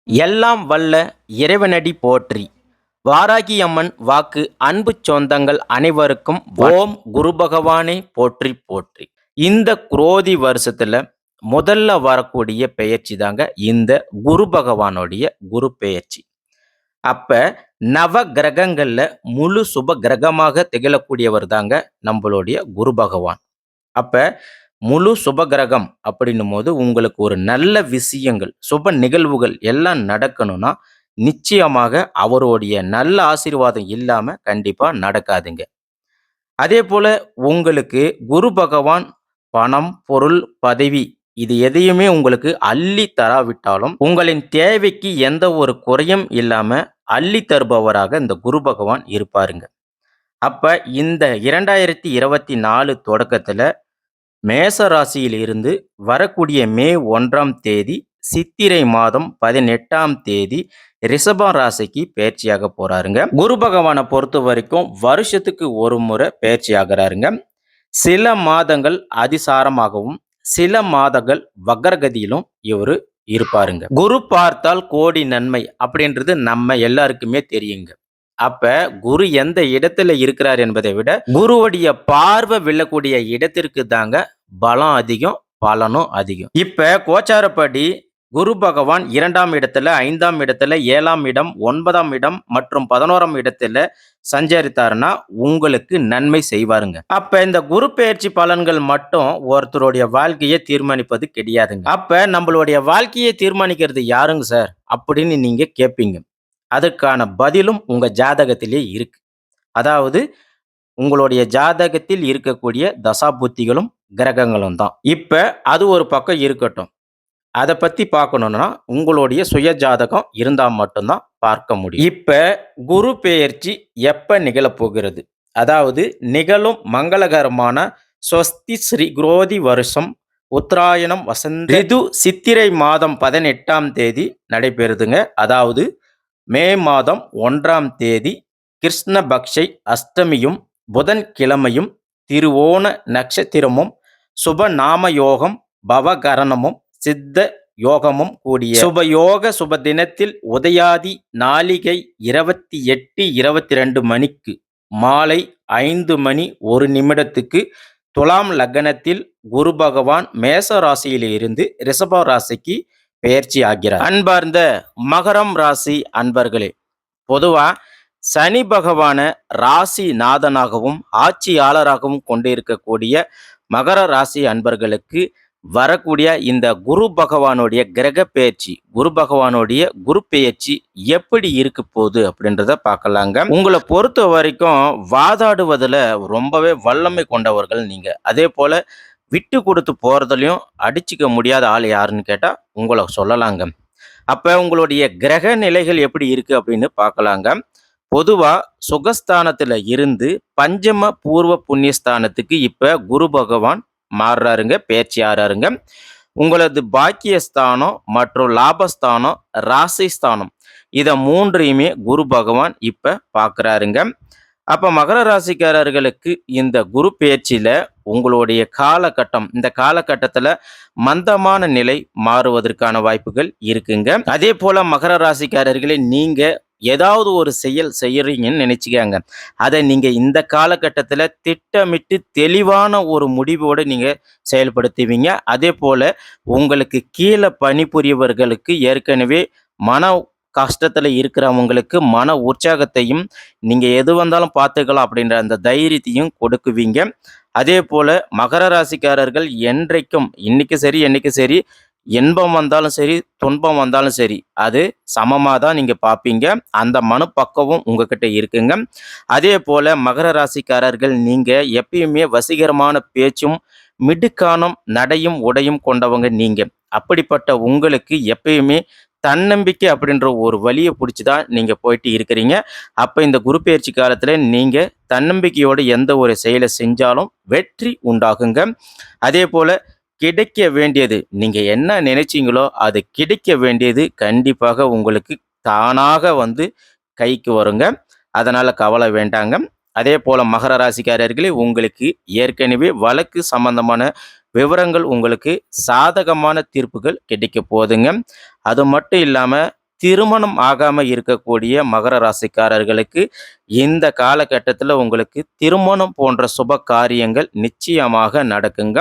எல்லாம் வல்ல இறைவனடி போற்றி. வாராகி அம்மன் வாக்கு. அன்பு சொந்தங்கள் அனைவருக்கும் ஓம் குரு பகவானே போற்றி போற்றி. இந்த குரோதி வருஷத்துல முதல்ல வரக்கூடிய பெயர்ச்சி தாங்க இந்த குரு பகவானுடைய குரு பெயர்ச்சி. அப்ப நவ கிரகங்கள்ல முழு சுப கிரகமாக திகழக்கூடியவர் தாங்க நம்மளுடைய குரு பகவான். அப்ப முழு சுபகிரகம் அப்படின்னும் போது உங்களுக்கு ஒரு நல்ல விஷயங்கள் சுப நிகழ்வுகள் எல்லாம் நடக்கணும்னா நிச்சயமாக அவருடைய நல்ல ஆசீர்வாதம் இல்லாம கண்டிப்பா நடக்காதுங்க. அதே போல உங்களுக்கு குரு பகவான் பணம் பொருள் பதவி இது எதையுமே உங்களுக்கு அள்ளி தராவிட்டாலும் உங்களின் தேவைக்கு எந்த ஒரு குறையும் இல்லாம அள்ளி தருபவராக இந்த குரு பகவான் இருப்பாருங்க. அப்ப இந்த 2024 தொடக்கத்துல மேச ராசியில் இருந்து வரக்கூடிய மே 1ஆம் தேதி சித்திரை மாதம் 18ஆம் தேதி ரிஷப ராசிக்கு பயிற்சியாக போறாருங்க. குரு பகவானை பொறுத்த வரைக்கும் வருஷத்துக்கு ஒரு முறை பயிற்சி ஆகிறாருங்க. சில மாதங்கள் அதிசாரமாகவும் சில மாதங்கள் வக்ரகதியிலும் இவரு இருப்பாருங்க. குரு பார்த்தால் கோடி நன்மை அப்படின்றது நம்ம எல்லாருக்குமே தெரியுங்க. அப்ப குரு எந்த இடத்துல இருக்கிறார் என்பதை விட குருவுடைய பார்வை விழக்கூடிய இடத்திற்கு தாங்க பலம் அதிகம், பலனும் அதிகம். இப்ப கோச்சாரப்படி குரு பகவான் 2ஆம் இடத்துல, 5ஆம் இடத்துல, 7ஆம் இடம், 9ஆம் இடம் மற்றும் 11ஆம் இடத்துல சஞ்சரித்தாருன்னா உங்களுக்கு நன்மை செய்வாருங்க. அப்ப இந்த குரு பெயர்ச்சி பலன்கள் மட்டும் ஒருத்தருடைய வாழ்க்கையை தீர்மானிப்பது கிடையாதுங்க. அப்ப நம்மளுடைய வாழ்க்கையை தீர்மானிக்கிறது யாருங்க சார் அப்படின்னு நீங்க கேட்பீங்க. அதற்கான பதிலும் உங்க ஜாதகத்திலே இருக்கு. அதாவது உங்களுடைய ஜாதகத்தில் இருக்கக்கூடிய தசாபுத்திகளும் கிரகங்களும் தான். இப்ப அது ஒரு பக்கம் இருக்கட்டும். அதை பத்தி பார்க்கணும்னா உங்களுடைய சுய ஜாதகம் இருந்தா மட்டும்தான் பார்க்க முடியும். இப்ப குரு பெயர்ச்சி எப்ப நிகழப்போகிறது? அதாவது நிகழும் மங்களகரமான ஸ்வஸ்தி ஸ்ரீ குரோதி வருஷம் உத்தராயணம் வசந்த ரிது சித்திரை மாதம் 18ஆம் தேதி நடைபெறுதுங்க. அதாவது மே மாதம் 1ஆம் தேதி கிருஷ்ணபக்ஷை அஷ்டமியும் புதன்கிழமையும் திருவோண நட்சத்திரமும் சுபநாம யோகம் பவகரணமும் சித்த யோகமும் கூடிய சுபயோக சுப தினத்தில் உதயாதி நாளிகை 28:22 மணிக்கு மாலை 5 மணி 1 நிமிடத்துக்கு துலாம் லக்னத்தில் குரு பகவான் மேச ராசியில் இருந்து ரிஷப ராசிக்கு பெயர்ச்சி ஆகிறார். அன்பார்ந்த மகரம் ராசி அன்பர்களே, பொதுவா சனி பகவான ராசி நாதனாகவும் ஆட்சியாளராகவும் கொண்டிருக்கக்கூடிய மகர ராசி அன்பர்களுக்கு வரக்கூடிய இந்த குரு பகவானுடைய கிரக பெயர்ச்சி, குரு பகவானுடைய குரு பெயர்ச்சி எப்படி இருக்க போகுது அப்படின்றத பார்க்கலாங்க. உங்களை பொறுத்த வரைக்கும் வாதாடுவதில் ரொம்பவே வல்லமை கொண்டவர்கள் நீங்க. அதே போல விட்டு கொடுத்து போறதுலையும் அடிச்சுக்க முடியாத ஆள் யாருன்னு கேட்டா உங்களை சொல்லலாங்க. அப்ப உங்களுடைய கிரக நிலைகள் எப்படி இருக்கு அப்படின்னு பார்க்கலாங்க. பொதுவா சுகஸ்தானத்துல இருந்து பஞ்சம பூர்வ புண்ணியஸ்தானத்துக்கு இப்ப குரு பகவான் மாறுறாருங்க, பேச்சு ஆறாருங்க. உங்களது பாக்கியஸ்தானம் மற்றும் லாபஸ்தானம் ராசிஸ்தானம் இதை மூன்றையுமே குரு பகவான் இப்ப பார்க்குறாருங்க. அப்ப மகர ராசிக்காரர்களுக்கு இந்த குரு பெயர்ச்சியில உங்களுடைய காலகட்டம், இந்த காலகட்டத்துல மந்தமான நிலை மாறுவதற்கான வாய்ப்புகள் இருக்குங்க. அதே போல மகர ராசிக்காரர்களே, நீங்க ஏதாவது ஒரு செயல் செய்யறீங்கன்னு நினைச்சுக்காங்க. அதை நீங்க இந்த காலகட்டத்துல திட்டமிட்டு தெளிவான ஒரு முடிவோடு நீங்க செயல்படுத்துவீங்க. அதே போல உங்களுக்கு கீழே பணிபுரியவர்களுக்கு ஏற்கனவே மன கஷ்டத்துல இருக்கிறவங்களுக்கு மன உற்சாகத்தையும் நீங்க எது வந்தாலும் பார்த்துக்கலாம் அப்படின்ற அந்த தைரியத்தையும் கொடுக்குவீங்க. அதே போல மகர ராசிக்காரர்கள் என்றைக்கும் இன்னைக்கு சரி என்னைக்கு சரி இன்பம் வந்தாலும் சரி துன்பம் வந்தாலும் சரி அது சமமாக தான் நீங்கள் பார்ப்பீங்க. அந்த மனப்பக்குவம் உங்ககிட்ட இருக்குங்க. அதே போல மகர ராசிக்காரர்கள் நீங்கள் எப்பயுமே வசீகரமான பேச்சும் மிடுக்கானம் நடையும் உடையும் கொண்டவங்க நீங்க. அப்படிப்பட்ட உங்களுக்கு எப்பயுமே தன்னம்பிக்கை அப்படின்ற ஒரு வழியை பிடிச்சி தான் நீங்கள் போயிட்டு இருக்கிறீங்க. அப்போ இந்த குரு பெயர்ச்சி காலத்தில் நீங்கள் தன்னம்பிக்கையோடு எந்த ஒரு செயலை செஞ்சாலும் வெற்றி உண்டாகுங்க. அதே போல் கிடைக்க வேண்டியது நீங்கள் என்ன நினைச்சீங்களோ அது கிடைக்க வேண்டியது கண்டிப்பாக உங்களுக்கு தானாக வந்து கைக்கு வருங்க. அதனால் கவலை வேண்டாங்க. அதே போல் மகர ராசிக்காரர்களே, உங்களுக்கு ஏற்கனவே வழக்கு சம்பந்தமான விவரங்கள் உங்களுக்கு சாதகமான தீர்ப்புகள் கிடைக்க போகுதுங்க. அது மட்டும் இல்லாமல் திருமணம் ஆகாம இருக்கக்கூடிய மகர ராசிக்காரர்களுக்கு இந்த காலகட்டத்தில் உங்களுக்கு திருமணம் போன்ற சுப காரியங்கள் நிச்சயமாக நடக்குங்க.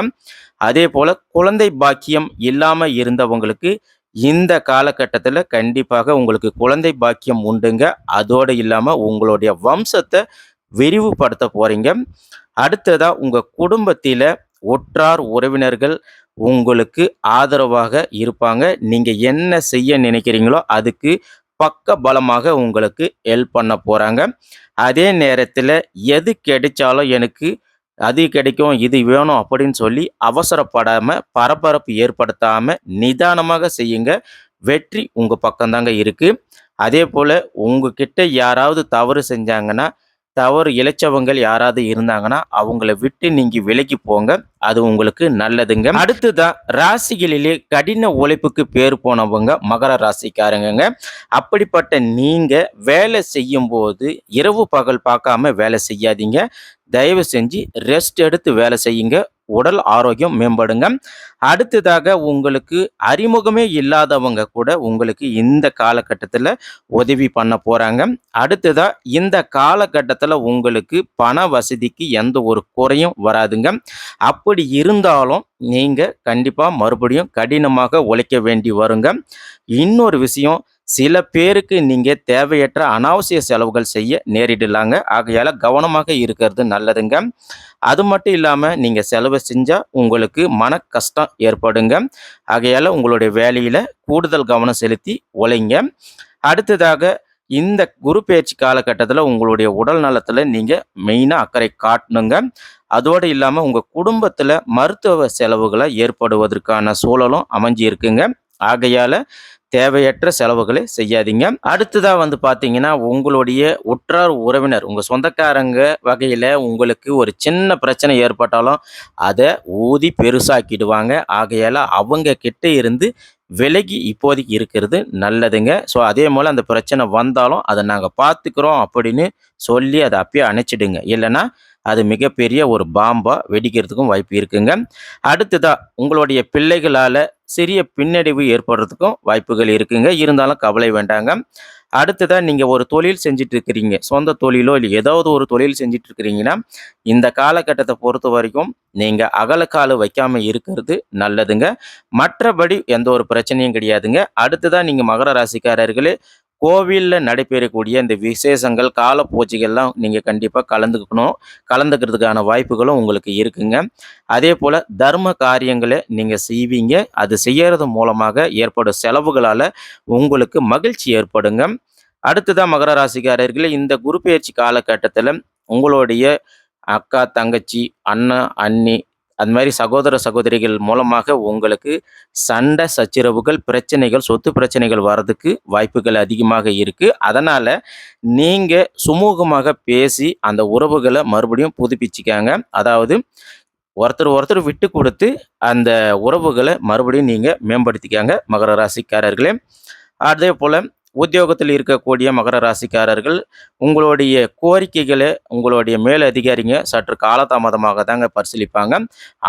அதே போல குழந்தை பாக்கியம் இல்லாம இருந்தவங்களுக்கு இந்த காலகட்டத்தில் கண்டிப்பாக உங்களுக்கு குழந்தை பாக்கியம் உண்டுங்க. அதோடு இல்லாமல் உங்களுடைய வம்சத்தை விரிவுபடுத்த போறீங்க. அடுத்ததா உங்க குடும்பத்தில் உற்றார் உறவினர்கள் உங்களுக்கு ஆதரவாக இருப்பாங்க. நீங்க என்ன செய்ய நினைக்கிறீங்களோ அதுக்கு பக்க பலமாக உங்களுக்கு ஹெல்ப் பண்ண போறாங்க. அதே நேரத்தில் எது கிடைச்சாலும் எனக்கு அது கிடைக்கும் இது வேணும் அப்படின்னு சொல்லி அவசரப்படாம பரபரப்பு ஏற்படுத்தாம நிதானமாக செய்யுங்க. வெற்றி உங்க பக்கம்தாங்க இருக்கு. அதே போல உங்ககிட்ட யாராவது தவறு செஞ்சாங்கன்னா, தவறு இழைச்சவங்கள் யாராவது இருந்தாங்கன்னா அவங்கள விட்டு நீங்க விலகி போங்க. அது உங்களுக்கு நல்லதுங்க. அடுத்ததான் ராசிகளிலே கடின உழைப்புக்கு பேர் போனவங்க மகர ராசிக்காரங்க. அப்படிப்பட்ட நீங்க வேலை செய்யும் போது இரவு பகல் பார்க்காம வேலை செய்யாதீங்க. தயவு செஞ்சு ரெஸ்ட் எடுத்து வேலை செய்யுங்க. உடல் ஆரோக்கியம் மேம்படுங்க. அடுத்ததாக உங்களுக்கு அறிமுகமே இல்லாதவங்க கூட உங்களுக்கு இந்த காலகட்டத்தில் உதவி பண்ண போறாங்க. அடுத்ததா இந்த காலகட்டத்தில் உங்களுக்கு பண வசதிக்கு எந்த ஒரு குறையும் வராதுங்க. அப்படி இருந்தாலும் நீங்க கண்டிப்பா மறுபடியும் கடினமாக உழைக்க வேண்டி வருங்க. இன்னொரு விஷயம், சில பேருக்கு நீங்க தேவையற்ற அனாவசிய செலவுகள் செய்ய நேரிடலாங்க. ஆகையால கவனமாக இருக்கிறது நல்லதுங்க. அது மட்டும் இல்லாம நீங்க செலவு செஞ்சா உங்களுக்கு மன கஷ்டம் ஏற்படுங்க. ஆகையால உங்களுடைய வேலையில கூடுதல் கவனம் செலுத்தி உழைங்க. அடுத்ததாக இந்த குரு பெயர்ச்சி காலகட்டத்தில் உங்களுடைய உடல் நலத்துல நீங்க மெயினா அக்கறை காட்டணுங்க. அதோடு இல்லாம உங்க குடும்பத்துல மருத்துவ செலவுகளை ஏற்படுவதற்கான சூழலும் அமைஞ்சு இருக்குங்க. ஆகையால தேவையற்ற செலவுகளை செய்யாதீங்க. அடுத்ததா பார்த்தீங்கன்னா, உங்களுடைய உற்றார் உறவினர், உங்க சொந்தக்காரங்க வகையில உங்களுக்கு ஒரு சின்ன பிரச்சனை ஏற்பட்டாலும், அதை ஊதி பெருசாக்கிடுவாங்க. ஆகையால அவங்க கிட்ட இருந்து விலகி இப்போதைக்கு இருக்கிறது நல்லதுங்க. ஸோ அதே போல அந்த பிரச்சனை வந்தாலும், அதை நாங்க பார்த்துக்கிறோம் அப்படின்னு சொல்லி அதை அப்பயே அணைச்சிடுங்க. இல்லைன்னா அது மிகப்பெரிய ஒரு பாம்பா வெடிக்கிறதுக்கும் வாய்ப்பு இருக்குங்க. அடுத்ததா உங்களுடைய பிள்ளைகளால சிறிய பின்னடைவு ஏற்படுறதுக்கும் வாய்ப்புகள் இருக்குங்க. இருந்தாலும் கவலை வேண்டாங்க. அடுத்ததா நீங்க ஒரு தொழில் செஞ்சுட்டு இருக்கிறீங்க. சொந்த தொழிலோ இல்லை ஏதாவது ஒரு தொழில் செஞ்சுட்டு இருக்கிறீங்கன்னா, இந்த காலகட்டத்தை பொறுத்த வரைக்கும் நீங்க அகலக்கால் வைக்காம இருக்கிறது நல்லதுங்க. மற்றபடி எந்த ஒரு பிரச்சனையும் கிடையாதுங்க. அடுத்ததா நீங்க மகர ராசிக்காரர்களே கோவில்ல நடைபெறக்கூடிய இந்த விசேஷங்கள், காலப்பூஜைகள்லாம் நீங்க கண்டிப்பா கலந்துக்கிறதுக்கான வாய்ப்புகளும் உங்களுக்கு இருக்குங்க. அதே போல தர்ம காரியங்களை நீங்க செய்வீங்க. அது செய்யறது மூலமாக ஏற்படும் செலவுகளால உங்களுக்கு மகிழ்ச்சி ஏற்படுங்க. அடுத்ததா மகர ராசிக்காரர்களே இந்த குரு பெயர்ச்சி காலகட்டத்தில் உங்களுடைய அக்கா, தங்கச்சி, அண்ணன், அண்ணி அது மாதிரி சகோதர சகோதரிகள் மூலமாக உங்களுக்கு சண்டை சச்சரவுகள், பிரச்சனைகள், சொத்து பிரச்சனைகள் வர்றதுக்கு வாய்ப்புகள் அதிகமாக இருக்கு. அதனால நீங்க சுமூகமாக பேசி அந்த உறவுகளை மறுபடியும் புதுப்பிச்சுக்காங்க. அதாவது ஒருத்தர் ஒருத்தர் விட்டு கொடுத்து அந்த உறவுகளை மறுபடியும் நீங்க மேம்படுத்திக்காங்க மகர ராசிக்காரர்களே. அதே போல உத்தியோகத்தில் இருக்கக்கூடிய மகர ராசிக்காரர்கள் உங்களுடைய கோரிக்கைகளை உங்களுடைய மேல் அதிகாரிங்க சற்று காலதாமதமாக தாங்க பரிசீலிப்பாங்க.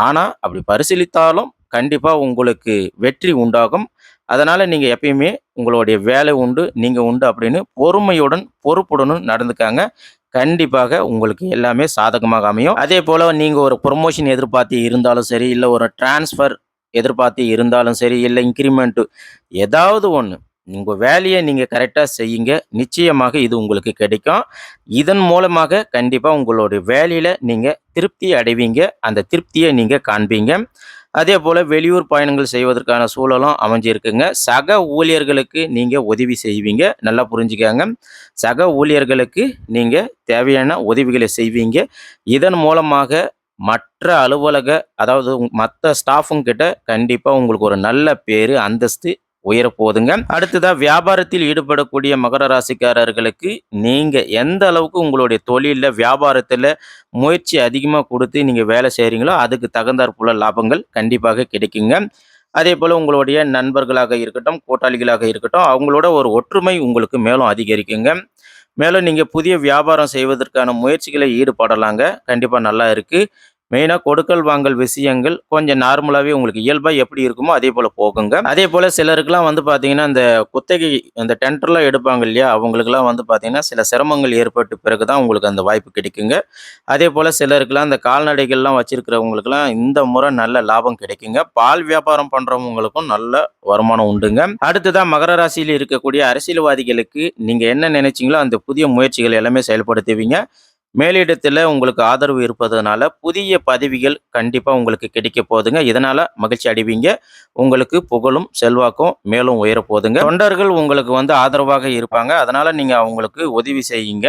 ஆனால் அப்படி பரிசீலித்தாலும் கண்டிப்பாக உங்களுக்கு வெற்றி உண்டாகும். அதனால் நீங்கள் எப்பயுமே உங்களுடைய வேலை உண்டு நீங்கள் உண்டு அப்படின்னு பொறுமையுடன் பொறுப்புடனும் நடந்துக்காங்க. கண்டிப்பாக உங்களுக்கு எல்லாமே சாதகமாக அமையும். அதே போல் நீங்கள் ஒரு ப்ரொமோஷன் எதிர்பார்த்து இருந்தாலும் சரி, இல்லை ஒரு டிரான்ஸ்ஃபர் எதிர்பார்த்து இருந்தாலும் சரி, இல்லை இன்க்ரிமெண்ட்டு ஏதாவது ஒன்று உங்கள் வேலையை நீங்கள் கரெக்டாக செய்யுங்க. நிச்சயமாக இது உங்களுக்கு கிடைக்கும். இதன் மூலமாக கண்டிப்பாக உங்களுடைய வேலையில் நீங்கள் திருப்தி அடைவீங்க. அந்த திருப்தியை நீங்கள் காண்பீங்க. அதே போல் வெளியூர் பயணங்கள் செய்வதற்கான சூழலும் அமைஞ்சிருக்குங்க. சக ஊழியர்களுக்கு நீங்கள் உதவி செய்வீங்க. நல்லா புரிஞ்சுக்காங்க. சக ஊழியர்களுக்கு நீங்கள் தேவையான உதவிகளை செய்வீங்க. இதன் மூலமாக மற்ற அலுவலக அதாவது மற்ற ஸ்டாஃபும் கிட்ட கண்டிப்பாக உங்களுக்கு ஒரு நல்ல பேர் அந்தஸ்து உயரப்போகுதுங்க. அடுத்ததா வியாபாரத்தில் ஈடுபடக்கூடிய மகர ராசிக்காரர்களுக்கு நீங்க எந்த அளவுக்கு உங்களுடைய தொழிலில் வியாபாரத்தில் முயற்சி அதிகமாக கொடுத்து நீங்க வேலை செய்கிறீங்களோ அதுக்கு தகுந்தாற்போல லாபங்கள் கண்டிப்பாக கிடைக்குங்க. அதே போல் உங்களுடைய நண்பர்களாக இருக்கட்டும், கூட்டாளிகளாக இருக்கட்டும், அவங்களோட ஒரு ஒற்றுமை உங்களுக்கு மேலும் அதிகரிக்குங்க. மேலும் நீங்கள் புதிய வியாபாரம் செய்வதற்கான முயற்சிகளை ஈடுபடலாங்க. கண்டிப்பாக நல்லா இருக்குது. மெயினா கொடுக்கல் வாங்கல் விஷயங்கள் கொஞ்சம் நார்மலாவே உங்களுக்கு இயல்பா எப்படி இருக்குமோ அதே போல போகுங்க. அதே போல சிலருக்குலாம் வந்து பார்த்தீங்கன்னா, இந்த குத்தகை அந்த டெண்டர்லாம் எடுப்பாங்க இல்லையா? அவங்களுக்கெல்லாம் வந்து பார்த்தீங்கன்னா, சில சிரமங்கள் ஏற்பட்ட பிறகு தான் உங்களுக்கு அந்த வாய்ப்பு கிடைக்குங்க. அதே போல சிலருக்குலாம் இந்த கால்நடைகள்லாம் வச்சிருக்கிறவங்களுக்கெல்லாம் இந்த முறை நல்ல லாபம் கிடைக்குங்க. பால் வியாபாரம் பண்றவங்களுக்கும் நல்ல வருமானம் உண்டுங்க. அடுத்ததா மகர ராசியில இருக்கக்கூடிய அரசியல்வாதிகளுக்கு நீங்க என்ன நினைச்சீங்களோ அந்த புதிய முயற்சிகள் எல்லாமே செயல்படுத்துவீங்க. மேலிடத்துல உங்களுக்கு ஆதரவு இருப்பதனால, புதிய பதவிகள் கண்டிப்பா உங்களுக்கு கிடைக்க போதுங்க. இதனால மகிழ்ச்சி அடைவீங்க. உங்களுக்கு புகழும், செல்வாக்கும் மேலும் உயரப் போதுங்க. தொண்டர்கள் உங்களுக்கு வந்து ஆதரவாக இருப்பாங்க. அதனால நீங்க அவங்களுக்கு உதவி செய்யுங்க.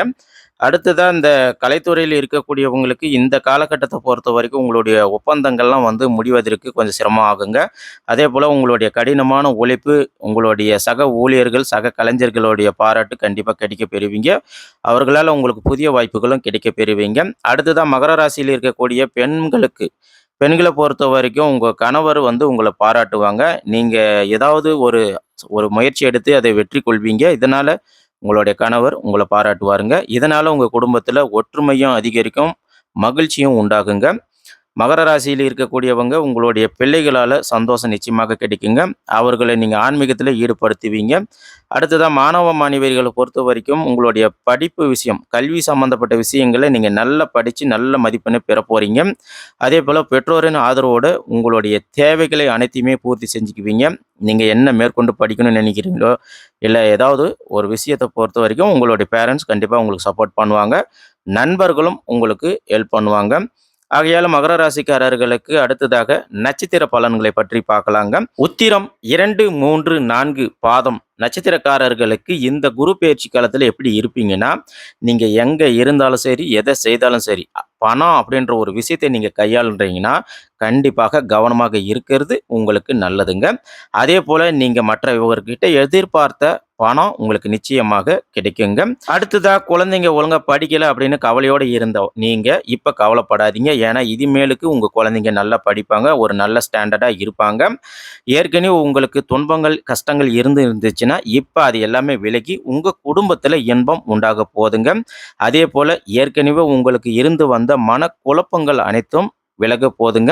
அடுத்ததா இந்த கலைத்துறையில இருக்கக்கூடியவங்களுக்கு இந்த காலகட்டத்த பொறுத்தவரைக்கும் உங்களுடைய ஒப்பந்தங்கள்லாம் வந்து முடிவதற்கு கொஞ்சம் சிரமம் ஆகுங்க. அதேபோல உங்களுடைய கடினமான உழைப்பு, உங்களுடைய சக ஊழியர்கள், சக கலைஞர்களுடைய பாராட்டு கண்டிப்பா கிடைக்கப் பெறுவீங்க. அவர்களால உங்களுக்கு புதிய வாய்ப்புகளும் கிடைக்கப் பெறுவீங்க. அடுத்ததா மகர ராசியில இருக்கக்கூடிய பெண்கள பொறுத்தவரைக்கும் உங்க கணவர் வந்து உங்கள பாராட்டுவாங்க. நீங்க ஏதாவது ஒரு ஒரு முயற்சி எடுத்து அதை வெற்றி கொள்வீங்க. இதனால உங்களுடைய கணவர் உங்கள பாராட்டுவாருங்க. இதனால உங்க குடும்பத்தில ஒற்றுமையும் அதிகரிக்கும், மகிழ்ச்சியும் உண்டாகுங்க. மகர ராசியில இருக்கக்கூடியவங்க உங்களுடைய பிள்ளைகளால சந்தோஷம் நிச்சயமாக கிடைக்குங்க. அவர்களை நீங்க ஆன்மீகத்தில ஈடுபடுத்துவீங்க. அடுத்ததா மாணவ, மாணவியர்கள பொறுத்தவரைக்கும் உங்களுடைய படிப்பு விஷயம், கல்வி சம்மந்தப்பட்ட விஷயங்கள நீங்க நல்லா படிச்சு நல்ல மதிப்பெண்ண பெறப் போறீங்க. அதேபோல பெற்றோரின் ஆதரவோட உங்களுடைய தேவைகளை அனைத்தையுமே பூர்த்தி செஞ்சுக்குவீங்க. நீங்க என்ன மேற்கொண்டு படிக்கணும்னு நினைக்கிறீங்களோ, இல்ல ஏதாவது ஒரு விஷயத்த பொறுத்தவரைக்கும் உங்களுடைய பேரன்ட்ஸ் கண்டிப்பா உங்களுக்கு சப்போர்ட் பண்ணுவாங்க. நண்பர்களும் உங்களுக்கு ஹெல்ப் பண்ணுவாங்க. ஆகையால மகர ராசிக்காரர்களுக்கு அடுத்ததாக நட்சத்திர பலன்களை பற்றி பார்க்கலாங்க. உத்திரம் 2, 3, 4 பாதம் நட்சத்திரக்காரர்களுக்கு இந்த குரு பெயர்ச்சி காலத்துல எப்படி இருப்பீங்கன்னா, நீங்க எங்க இருந்தாலும் சரி, எதை செய்தாலும் சரி, பணம் அப்படின்ற ஒரு விஷயத்தை நீங்க கையாளுறீங்கன்னா, கண்டிப்பாக கவனமாக இருக்கிறது உங்களுக்கு நல்லதுங்க. அதேபோல நீங்க மற்றவர்கிட்ட எதிர்பார்த்த பணம் உங்களுக்கு நிச்சயமாக கிடைக்குங்க. அடுத்ததா குழந்தைங்க ஒழுங்கா படிக்கல அப்படின்னு கவலையோட இருந்த நீங்க இப்ப கவலைப்படாதீங்க. ஏன்னா இனிமேலுக்கு உங்க குழந்தைங்க நல்லா படிப்பாங்க. ஒரு நல்ல ஸ்டாண்டர்டா இருப்பாங்க. ஏற்கனவே உங்களுக்கு துன்பங்கள், கஷ்டங்கள் இருந்துச்சுன்னா, இப்ப அது எல்லாமே விலகி உங்க குடும்பத்துல இன்பம் உண்டாகப் போதுங்க. அதேபோல ஏற்கனவே உங்களுக்கு இருந்து வந்த மனக்குழப்பங்கள் அனைத்தும் விலகப் போதுங்க.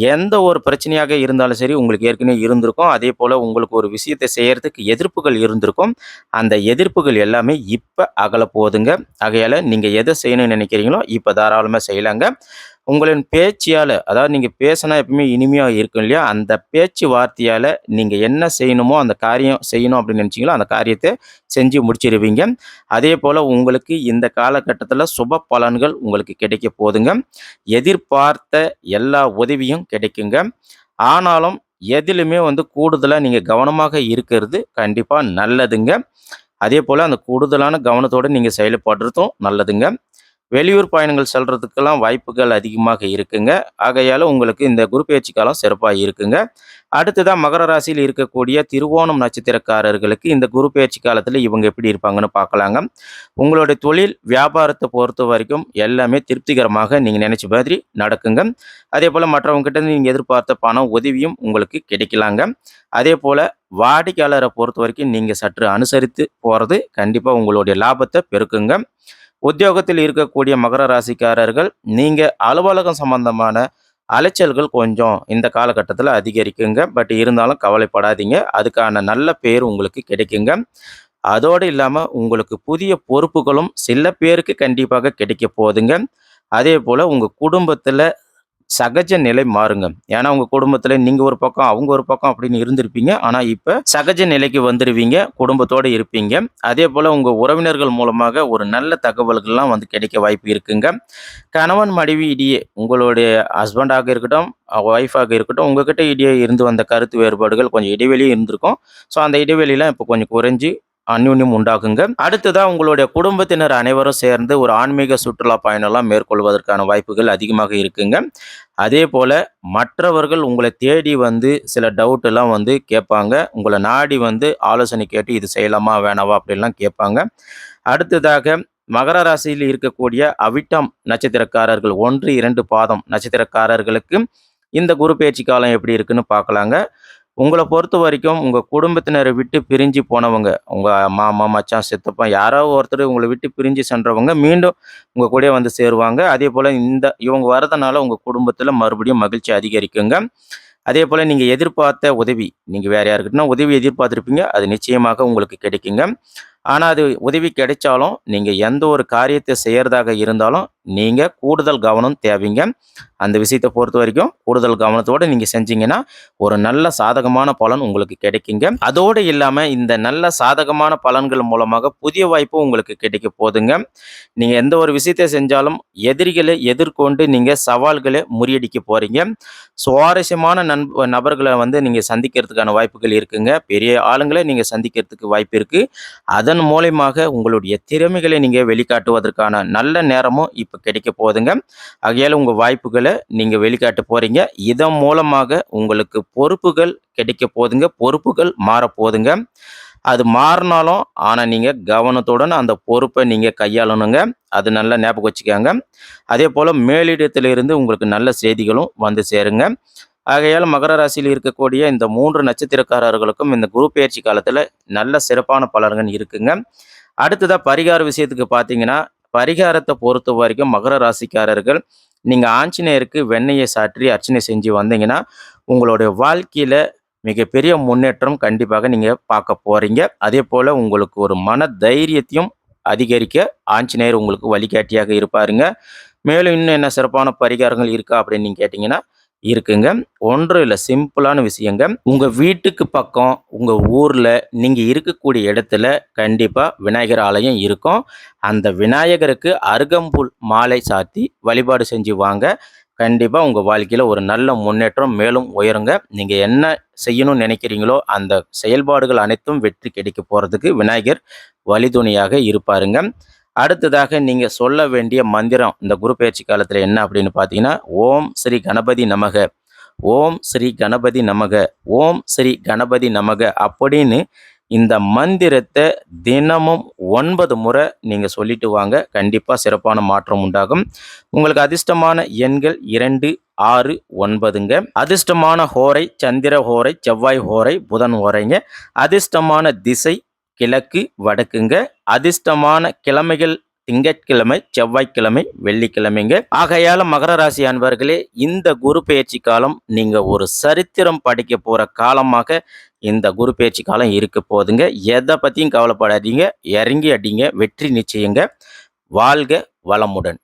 எந்த ஒரு பிரச்சனையாக இருந்தாலும் சரி, உங்களுக்கு ஏற்கனவே இருந்திருக்கும். அதேபோல உங்களுக்கு ஒரு விஷயத்த செய்யறதுக்கு எதிர்ப்புகள் இருந்திருக்கும். அந்த எதிர்ப்புகள் எல்லாமே இப்ப அகலப் போகுதுங்க. ஆகையால நீங்க எத செய்யணும்னு நினைக்கிறீங்களோ, இப்ப தாராளமா செய்யலாங்க. உங்களின் பேச்சியால, அதாவது நீங்க பேசினா எப்பவுமே இனிமையா இருக்கும் இல்லையா? அந்த பேச்சு வார்த்தையால நீங்க என்ன செய்யணுமோ, அந்த காரியம் செய்யணும் அப்படின்னு நினைச்சீங்களோ, அந்த காரியத்த செஞ்சு முடிச்சிருவீங்க. அதேபோல உங்களுக்கு இந்த காலகட்டத்தில சுப பலன்கள் உங்களுக்கு கிடைக்கப் போதுங்க. எதிர்பார்த்த எல்லா உதவியும் கிடைக்குங்க. ஆனாலும் எதிலுமே வந்து கூடுதலா நீங்க கவனமாக இருக்கிறது கண்டிப்பா நல்லதுங்க. அதேபோல அந்த கூடுதலான கவனத்தோட நீங்க செயல்படுறதும் நல்லதுங்க. வெளியூர் பயணங்கள் செல்றதுக்கெல்லாம் வாய்ப்புகள் அதிகமாக இருக்குங்க. ஆகையால உங்களுக்கு இந்த குரு பெயர்ச்சி காலம் சிறப்பா இருக்குங்க. அடுத்ததா மகர ராசியில் இருக்கக்கூடிய திருவோணம் நட்சத்திரக்காரர்களுக்கு இந்த குரு பெயர்ச்சி காலத்துல இவங்க எப்படி இருப்பாங்கன்னு பார்க்கலாங்க. உங்களுடைய தொழில், வியாபாரத்த பொறுத்தவரைக்கும் எல்லாமே திருப்திகரமாக நீங்க நினைச்ச மாதிரி நடக்குங்க. அதேபோல மற்றவங்க கிட்ட இருந்து நீங்க எதிர்பார்த்த பண உதவியும் உங்களுக்கு கிடைக்கலாங்க. அதேபோல வாடிக்கையாளர பொறுத்தவரைக்கும் நீங்க சற்று அனுசரித்து போறது கண்டிப்பா உங்களுடைய லாபத்த பெருக்குங்க. உத்தியோகத்தில் இருக்கக்கூடிய மகர ராசிக்காரர்கள், நீங்க அலுவலகம் சம்பந்தமான அலைச்சல்கள் கொஞ்சம் இந்த காலகட்டத்தில அதிகரிக்குங்க. பட் இருந்தாலும் கவலைப்படாதீங்க. அதுக்கான நல்ல பேர் உங்களுக்கு கிடைக்குங்க. அதோடு இல்லாம உங்களுக்கு புதிய பொறுப்புகளும் சில பேருக்கு கண்டிப்பாக கிடைக்கப் போதுங்க. அதேபோல உங்க குடும்பத்தில சகஜ நிலை மாறுங்க. ஏன்னா, உங்க குடும்பத்தில நீங்க ஒரு பக்கம், அவங்க ஒரு பக்கம் அப்படின்னு இருந்திருப்பீங்க. ஆனா, இப்ப சகஜ நிலைக்கு வந்துருவீங்க. குடும்பத்தோட இருப்பீங்க. அதேபோல உங்க உறவினர்கள் மூலமாக ஒரு நல்ல தகவல்கள்லாம் வந்து கிடைக்க வாய்ப்பு இருக்குங்க. கணவன், மனைவி இடையே உங்களுடைய ஹஸ்பண்டாக இருக்கட்டும், ஒய்ஃபாக இருக்கட்டும், உங்ககிட்ட இடையே இருந்து வந்த கருத்து வேறுபாடுகள் கொஞ்சம் இடைவெளி இருந்திருக்கும். ஸோ, அந்த இடைவெளிலாம் இப்போ கொஞ்சம் குறைஞ்சு அந்யோன்யம் உண்டாகுங்க. அடுத்ததா உங்களுடைய குடும்பத்தினர் அனைவரும் சேர்ந்து ஒரு ஆன்மீக சுற்றுலா பயணம்லாம் மேற்கொள்வதற்கான வாய்ப்புகள் அதிகமாக இருக்குங்க. அதேபோல மற்றவர்கள் உங்கள தேடி வந்து சில டவுட் எல்லாம் வந்து கேட்பாங்க. உங்கள நாடி வந்து ஆலோசனை கேட்டு இது செய்யலாமா? வேணாவா? அப்படிலாம் கேட்பாங்க. அடுத்ததாக மகர ராசியில் இருக்கக்கூடிய அவிட்டம் நட்சத்திரக்காரர்கள் 1, 2 பாதம் நட்சத்திரக்காரர்களுக்கு இந்த குரு பெயர்ச்சி காலம் எப்படி இருக்குன்னு பார்க்கலாங்க. உங்கள பொறுத்த வரைக்கும் உங்க குடும்பத்தினரை விட்டு பிரிஞ்சு போனவங்க, உங்க மாமா, மச்சான், சித்தப்பா யாரோ ஒருத்தர் உங்கள விட்டு பிரிஞ்சு சென்றவங்க மீண்டும் உங்க கூடயே வந்து சேருவாங்க. அதேபோல இவங்க வரதுனால உங்க குடும்பத்தில மறுபடியும் மகிழ்ச்சி அதிகரிக்குங்க. அதேபோல நீங்க எதிர்பார்த்த உதவி, நீங்க வேற யார்கிட்டனா உதவி எதிர்பார்த்திருப்பீங்க. அது நிச்சயமாக உங்களுக்கு கிடைக்குங்க. ஆனா, அது உதவி கிடைச்சாலும், நீங்க எந்த ஒரு காரியத்த செய்யறதாக இருந்தாலும், நீங்க கூடுதல் கவனம் தேவைங்க. அந்த விஷயத்த பொறுத்தவரைக்கும் கூடுதல் கவனத்தோட நீங்க செஞ்சீங்கன்னா, ஒரு நல்ல சாதகமான பலன் உங்களுக்கு கிடைக்குங்க. அதோடு இல்லாம இந்த நல்ல சாதகமான பலன்கள் மூலமாக புதிய வாய்ப்பும் உங்களுக்கு கிடைக்க போதுங்க. நீங்க எந்த ஒரு விஷயத்த செஞ்சாலும் எதிரிகளை எதிர்கொண்டு நீங்க சவால்களை முறியடிக்க போறீங்க. சுவாரஸ்யமான நபர்கள வந்து நீங்க சந்திக்கிறதுக்கான வாய்ப்புகள் இருக்குங்க. பெரிய ஆளுங்கள நீங்க சந்திக்கிறதுக்கு வாய்ப்பு இருக்கு. அதன் மூலியமாக உங்களுடைய திறமைகளை நீங்க வெளிக்காட்டுவதற்கான நல்ல நேரமும் இப்ப கிடைக்க போதுங்க. ஆகையால உங்க வாய்ப்புகள நீங்க வெளிக்காட்ட போறீங்க. இதன் மூலமாக உங்களுக்கு பொறுப்புகள் கிடைக்க போதுங்க. பொறுப்புகள் மாறப்போதுங்க. அது மாறுனாலும், ஆனா நீங்க கவனத்துடன் அந்த பொறுப்ப நீங்க கையாளணுங்க. அது நல்லா ஞாபகம் வச்சுக்கங்க. அதேபோல மேலிடத்திலிருந்து உங்களுக்கு நல்ல செய்திகளும் வந்து சேருங்க. ஆகையால மகர ராசியில் இருக்கக்கூடிய இந்த 3 நட்சத்திரக்காரர்களுக்கும் இந்த குரு பெயர்ச்சி காலத்துல நல்ல சிறப்பான பலன்கள் இருக்குங்க. அடுத்ததா பரிகார விஷயத்துக்கு பார்த்தீங்கன்னா, பரிகாரத்த பொறுத்தவரைக்கும் மகர ராசிக்காரர்கள், நீங்க ஆஞ்சநேயருக்கு வெண்ணெயை சாற்றி அர்ச்சனை செஞ்சு வந்தீங்கன்னா, உங்களுடைய வாழ்க்கையில மிகப்பெரிய முன்னேற்றம் கண்டிப்பாக நீங்க பார்க்க போறீங்க. அதேபோல உங்களுக்கு ஒரு மன தைரியத்தையும் அதிகரிக்க ஆஞ்சநேயர் உங்களுக்கு வழிகாட்டியாக இருப்பாருங்க. மேலும் இன்னும் என்ன சிறப்பான பரிகாரங்கள் இருக்கா அப்படின்னு நீங்க கேட்டீங்கன்னா, இருக்குங்க. ஒன்றும் இல்ல. சிம்பிளான விஷயங்க. உங்க வீட்டுக்கு பக்கம், உங்க ஊர்ல நீங்க இருக்கக்கூடிய இடத்துல கண்டிப்பா விநாயகர் ஆலயம் இருக்கும். அந்த விநாயகருக்கு அருகம்புல் மாலை சாத்தி வழிபாடு செஞ்சு வாங்க. கண்டிப்பா உங்க வாழ்க்கையில ஒரு நல்ல முன்னேற்றம் மேலும் உயருங்க. நீங்க என்ன செய்யணும்னு நினைக்கிறீங்களோ, அந்த செயல்பாடுகள் அனைத்தும் வெற்றி கிடைக்க போறதுக்கு விநாயகர் வழித்துணையாக இருப்பாருங்க. அடுத்ததாக நீங்க சொல்ல வேண்டிய மந்திரம் இந்த குரு பெயர்ச்சி காலத்துல என்ன அப்படின்னு பார்த்தீங்கன்னா, ஓம் ஸ்ரீ கணபதி நமக, ஓம் ஸ்ரீ கணபதி நமக, ஓம் ஸ்ரீ கணபதி நமக அப்படின்னு இந்த மந்திரத்த தினமும் 9 முறை நீங்க சொல்லிட்டு வாங்க. கண்டிப்பா சிறப்பான மாற்றம் உண்டாகும். உங்களுக்கு அதிர்ஷ்டமான எண்கள் 2, 6, 9ங்க. அதிர்ஷ்டமான ஹோரை சந்திர ஹோரை, செவ்வாய் ஹோரை, புதன் ஹோரைங்க. அதிர்ஷ்டமான திசை கிழக்கு, வடக்குங்க. அதிர்ஷ்டமான கிழமைகள் திங்கட்கிழமை, செவ்வாய்க்கிழமை, வெள்ளிக்கிழமைங்க. ஆகையால மகர ராசி அன்பர்களே, இந்த குரு பெயர்ச்சி காலம் நீங்க ஒரு சரித்திரம் படைக்க போற காலமாக இந்த குரு பெயர்ச்சி காலம் இருக்க போதுங்க. எதை பத்தியும் கவலைப்படாதீங்க. இறங்கி அடிங்க. வெற்றி நிச்சயங்க. வாழ்க வளமுடன்.